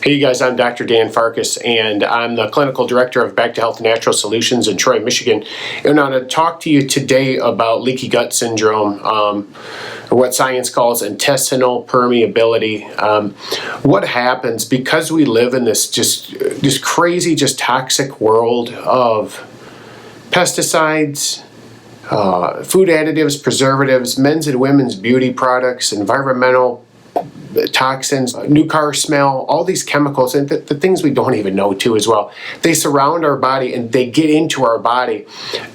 Hey, you guys, I'm Dr. Dan Farkas, and I'm the Clinical Director of Back to Health Natural Solutions in Troy, Michigan. And I'm going to talk to you today about leaky gut syndrome, or what science calls intestinal permeability. What happens because we live in this just crazy, just toxic world of pesticides, food additives, preservatives, men's and women's beauty products, environmental toxins, new car smell, all these chemicals, and the things we don't even know too as well. They surround our body and they get into our body,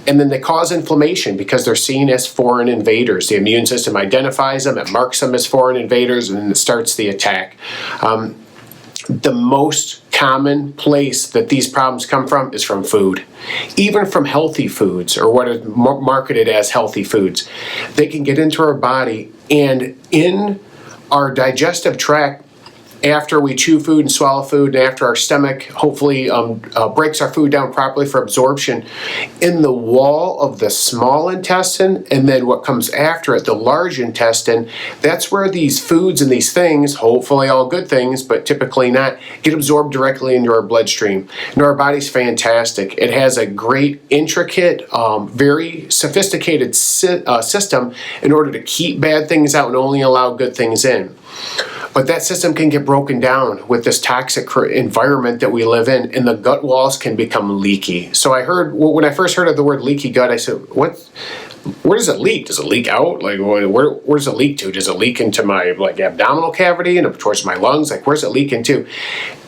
and then they cause inflammation because they're seen as foreign invaders. The immune system identifies them, it marks them as foreign invaders, and then it starts the attack. The most common place that these problems come from is from food, even from healthy foods, or what is marketed as healthy foods. They can get into our body, and in our digestive tract, after we chew food and swallow food, and after our stomach hopefully breaks our food down properly for absorption, in the wall of the small intestine, and then what comes after it, the large intestine, that's where these foods and these things, hopefully all good things, but typically not, get absorbed directly into our bloodstream. And our body's fantastic. It has a great, intricate, very sophisticated system in order to keep bad things out and only allow good things in. But that system can get broken down with this toxic environment that we live in, and the gut walls can become leaky. So when I first heard of the word leaky gut, I said, where does it leak? Does it leak out? Like, where does it leak to? Does it leak into my abdominal cavity and towards my lungs? Like, where's it leaking to?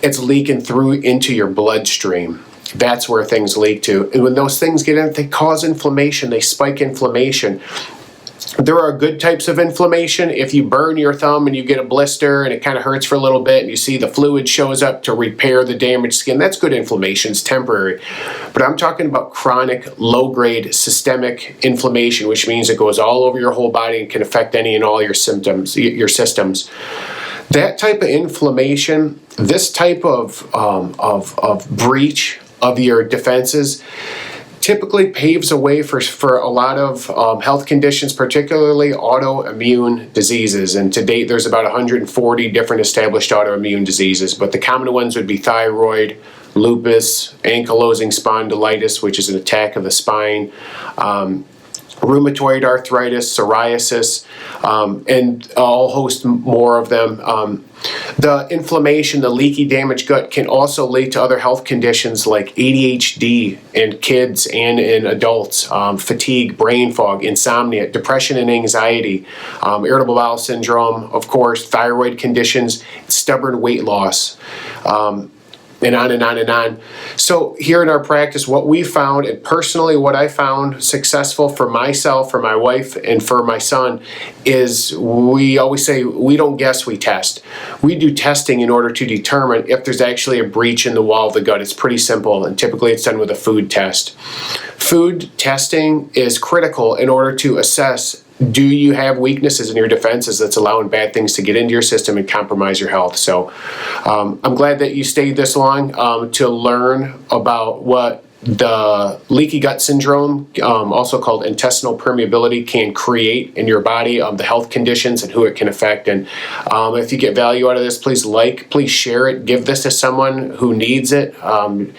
It's leaking through into your bloodstream. That's where things leak to. And when those things get in, they cause inflammation. They spike inflammation. There are good types of inflammation. If you burn your thumb and you get a blister and it kind of hurts for a little bit and you see the fluid shows up to repair the damaged skin, that's good inflammation. It's temporary. But I'm talking about chronic, low-grade systemic inflammation, which means it goes all over your whole body and can affect any and all your systems. That type of inflammation, this type of breach of your defenses, typically paves a way for a lot of health conditions, particularly autoimmune diseases. And to date, there's about 140 different established autoimmune diseases, but the common ones would be thyroid, lupus, ankylosing spondylitis, which is an attack of the spine, rheumatoid arthritis, psoriasis, and a whole host more of them. The inflammation, the leaky, damaged gut can also lead to other health conditions like ADHD in kids and in adults, fatigue, brain fog, insomnia, depression and anxiety, irritable bowel syndrome, of course, thyroid conditions, stubborn weight loss, and on and on and on. So here in our practice, what we found, and personally what I found successful for myself, for my wife, and for my son, is we always say we don't guess, we test. We do testing in order to determine if there's actually a breach in the wall of the gut. It's pretty simple, and typically it's done with a food test. Food testing is critical in order to assess, do you have weaknesses in your defenses that's allowing bad things to get into your system and compromise your health? So I'm glad that you stayed this long to learn about what the leaky gut syndrome, also called intestinal permeability, can create in your body, the health conditions and who it can affect. And if you get value out of this, please share it, give this to someone who needs it. And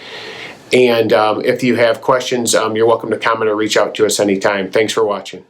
if you have questions, you're welcome to comment or reach out to us anytime. Thanks for watching.